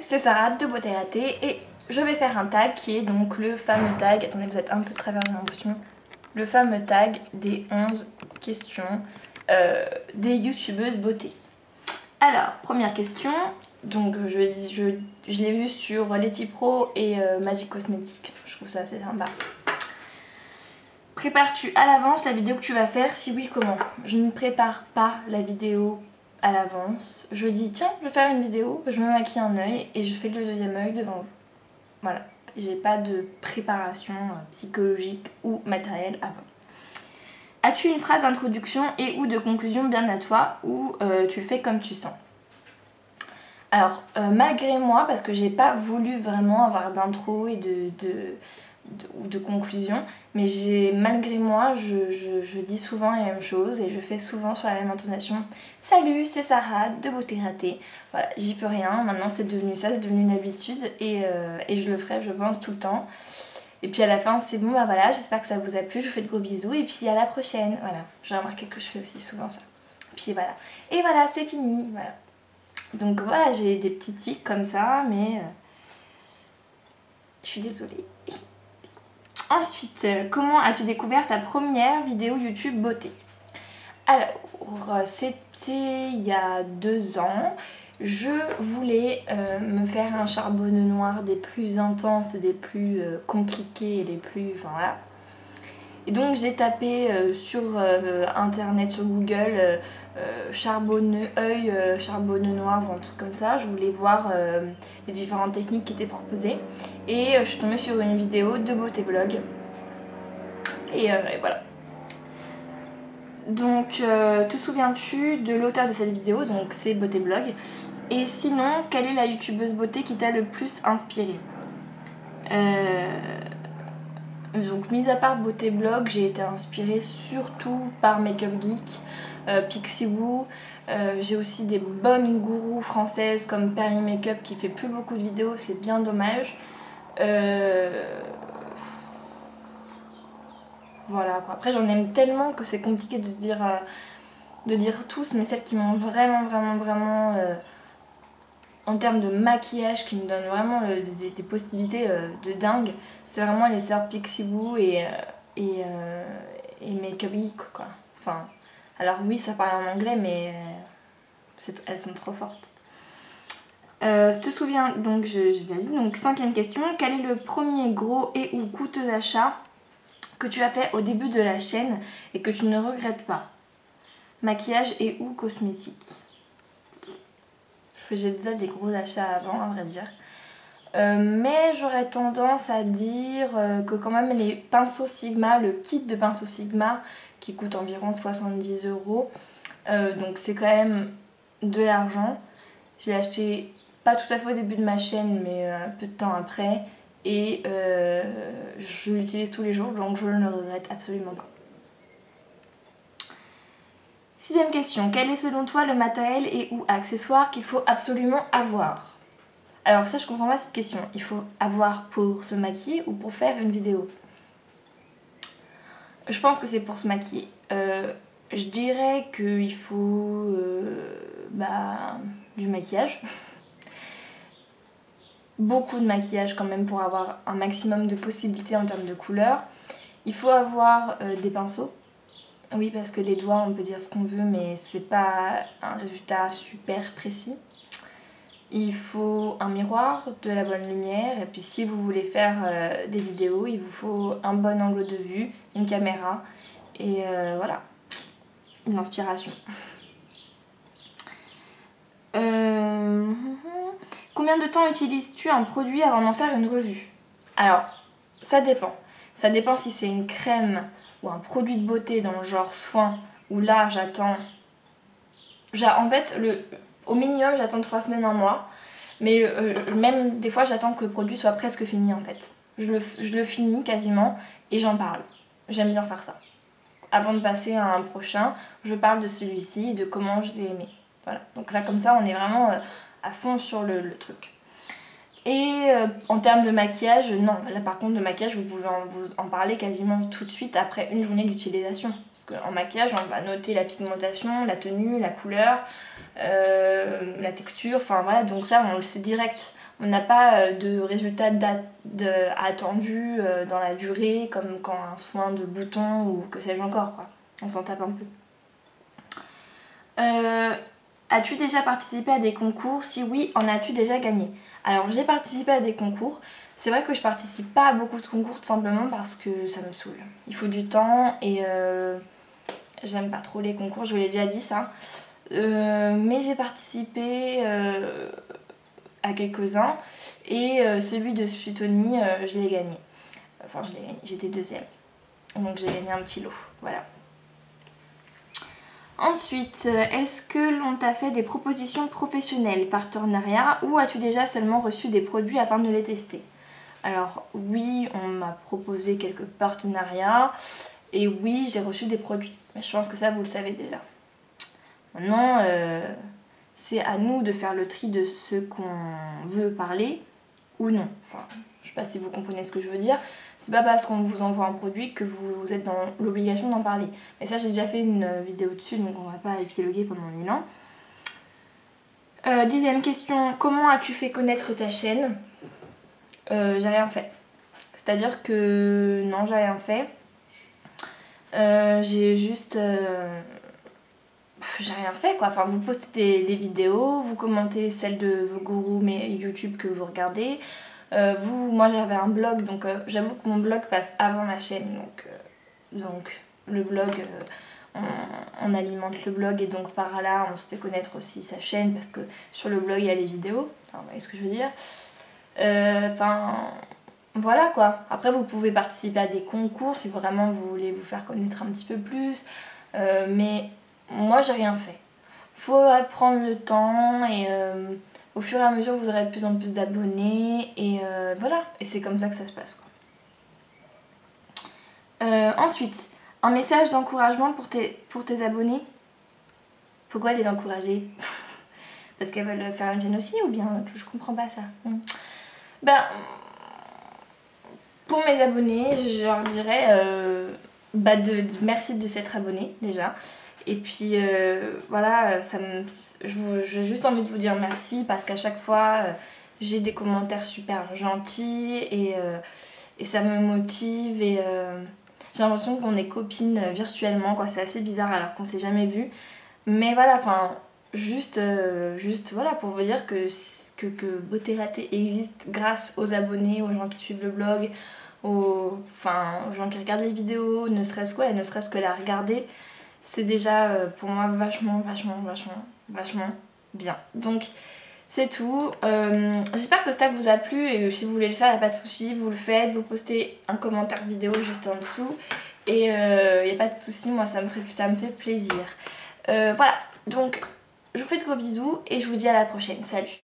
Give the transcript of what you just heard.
c'est Sarah de Beauté Ratée et je vais faire un tag qui est donc le fameux tag, attendez vous êtes un peu de travers j'ai l'impression, le fameux tag des 11 questions des youtubeuses beauté. Alors, première question, donc je l'ai vu sur Letty Pro et Magic Cosmétique, je trouve ça assez sympa. Prépares-tu à l'avance la vidéo que tu vas faire? Si oui, comment? Je ne prépare pas la vidéo à l'avance. Je dis tiens, je vais faire une vidéo, je me maquille un œil et je fais le deuxième œil devant vous. Voilà, j'ai pas de préparation psychologique ou matérielle avant. As-tu une phrase d'introduction et ou de conclusion bien à toi ou tu le fais comme tu sens? Alors, malgré moi, parce que j'ai pas voulu vraiment avoir d'intro et de conclusion, mais malgré moi, je dis souvent les mêmes choses et je fais souvent sur la même intonation. Salut, c'est Sarah de Beauté Ratée. Voilà, j'y peux rien, maintenant c'est devenu ça, c'est devenu une habitude et je le ferai, je pense, tout le temps. Et puis à la fin, c'est bon, bah voilà, j'espère que ça vous a plu, je vous fais de gros bisous et puis à la prochaine. Voilà, j'ai remarqué que je fais aussi souvent ça. Puis voilà, et voilà, c'est fini, voilà. Donc voilà, j'ai des petits tics comme ça, mais je suis désolée. Ensuite, comment as-tu découvert ta première vidéo YouTube beauté? Alors, c'était il y a 2 ans. Je voulais me faire un charbonneau noir des plus intenses et des plus compliqués et les plus... Enfin voilà. Et donc j'ai tapé sur internet, sur Google, charbonneau noir ou un truc comme ça. Je voulais voir les différentes techniques qui étaient proposées. Et je suis tombée sur une vidéo de Beauté Blog. Et voilà. Donc, te souviens-tu de l'auteur de cette vidéo? Donc c'est Beauté Blog. Et sinon, quelle est la youtubeuse beauté qui t'a le plus inspirée? Donc mis à part Beauté Blog, j'ai été inspirée surtout par Makeup Geek, Pixiwoo. J'ai aussi des bonnes gourous françaises comme Perly Makeup qui fait plus beaucoup de vidéos, c'est bien dommage. Voilà quoi. Après j'en aime tellement que c'est compliqué de dire tous, mais celles qui m'ont vraiment en termes de maquillage, qui me donnent vraiment des possibilités de dingue, c'est vraiment les sœurs Pixiwoo et Makeup Geek quoi. Enfin, alors oui ça parle en anglais mais elles sont trop fortes. Te souviens, donc j'ai déjà dit, donc 5e question, quel est le premier gros et ou coûteux achat que tu as fait au début de la chaîne et que tu ne regrettes pas? Maquillage et ou cosmétique. J'ai déjà des gros achats avant à vrai dire. Mais j'aurais tendance à dire que quand même les pinceaux Sigma, le kit de pinceaux Sigma qui coûte environ 70 €, donc c'est quand même de l'argent. Je l'ai acheté pas tout à fait au début de ma chaîne mais un peu de temps après et je l'utilise tous les jours donc je ne le regrette absolument pas. 6e question, quel est selon toi le matériel et ou accessoire qu'il faut absolument avoir? Alors ça je comprends pas cette question, il faut avoir pour se maquiller ou pour faire une vidéo? Je pense que c'est pour se maquiller. Je dirais qu'il faut du maquillage. Beaucoup de maquillage quand même pour avoir un maximum de possibilités en termes de couleurs. Il faut avoir des pinceaux. Oui parce que les doigts on peut dire ce qu'on veut mais c'est pas un résultat super précis. Il faut un miroir, de la bonne lumière et puis si vous voulez faire des vidéos il vous faut un bon angle de vue, une caméra et voilà, une inspiration. Combien de temps utilises-tu un produit avant d'en faire une revue? Alors, ça dépend. Ça dépend si c'est une crème ou un produit de beauté dans le genre soin où là j'attends... En fait, au minimum j'attends 3 semaines, 1 mois. Mais même des fois j'attends que le produit soit presque fini en fait. Je le finis quasiment et j'en parle. J'aime bien faire ça. Avant de passer à un prochain, je parle de celui-ci et de comment je l'ai aimé. Voilà. Donc là comme ça on est vraiment à fond sur le truc. Et en termes de maquillage, non, là par contre, de maquillage, vous pouvez vous en parler quasiment tout de suite après une journée d'utilisation. Parce qu'en maquillage, on va noter la pigmentation, la tenue, la couleur, la texture, enfin voilà, donc ça, on le sait direct. On n'a pas de résultat attendu dans la durée, comme quand un soin de bouton ou que sais-je encore, quoi. On s'en tape un peu. As-tu déjà participé à des concours? Si oui, en as-tu déjà gagné? Alors j'ai participé à des concours. C'est vrai que je participe pas à beaucoup de concours tout simplement parce que ça me saoule. Il faut du temps et j'aime pas trop les concours, je vous l'ai déjà dit ça. Mais j'ai participé à quelques-uns et celui de Sutoni, je l'ai gagné. Enfin je l'ai gagné, j'étais deuxième. Donc j'ai gagné un petit lot, voilà. Ensuite, est-ce que l'on t'a fait des propositions professionnelles, partenariats, ou as-tu déjà seulement reçu des produits afin de les tester? Alors oui, on m'a proposé quelques partenariats et oui, j'ai reçu des produits. Mais je pense que ça, vous le savez déjà. Maintenant, c'est à nous de faire le tri de ce qu'on veut parler ou non. Enfin, je sais pas si vous comprenez ce que je veux dire. C'est pas parce qu'on vous envoie un produit que vous êtes dans l'obligation d'en parler. Mais ça, j'ai déjà fait une vidéo dessus, donc on va pas épiloguer pendant 1000 ans. 10e question, comment as-tu fait connaître ta chaîne? J'ai rien fait. C'est-à-dire que non, j'ai rien fait. J'ai juste... j'ai rien fait quoi. Enfin, vous postez des vidéos, vous commentez celles de vos gourous mais YouTube que vous regardez. Moi j'avais un blog, donc j'avoue que mon blog passe avant ma chaîne, donc le blog, on alimente le blog et donc par là on se fait connaître aussi sa chaîne parce que sur le blog il y a les vidéos, enfin, vous voyez ce que je veux dire. Enfin voilà quoi. Après vous pouvez participer à des concours si vraiment vous voulez vous faire connaître un petit peu plus, mais moi j'ai rien fait. Faut prendre le temps et au fur et à mesure vous aurez de plus en plus d'abonnés et voilà, et c'est comme ça que ça se passe quoi. Ensuite, un message d'encouragement pour tes abonnés. Pourquoi les encourager? Parce qu'elles veulent faire une chaîne aussi ou bien je comprends pas ça. Ben, pour mes abonnés, je leur dirais merci de s'être abonné déjà. Et puis voilà, j'ai juste envie de vous dire merci parce qu'à chaque fois j'ai des commentaires super gentils et ça me motive et j'ai l'impression qu'on est copines virtuellement quoi. C'est assez bizarre alors qu'on s'est jamais vu. Mais voilà, enfin juste voilà pour vous dire que Beauté Latte existe grâce aux abonnés, aux gens qui suivent le blog, aux gens qui regardent les vidéos, ne serait-ce que la regarder. C'est déjà pour moi vachement bien. Donc c'est tout. J'espère que ce tag vous a plu et si vous voulez le faire, il n'y a pas de souci, vous le faites, vous postez un commentaire vidéo juste en dessous et il n'y a pas de souci, moi ça me fait plaisir. Voilà, donc je vous fais de gros bisous et je vous dis à la prochaine. Salut!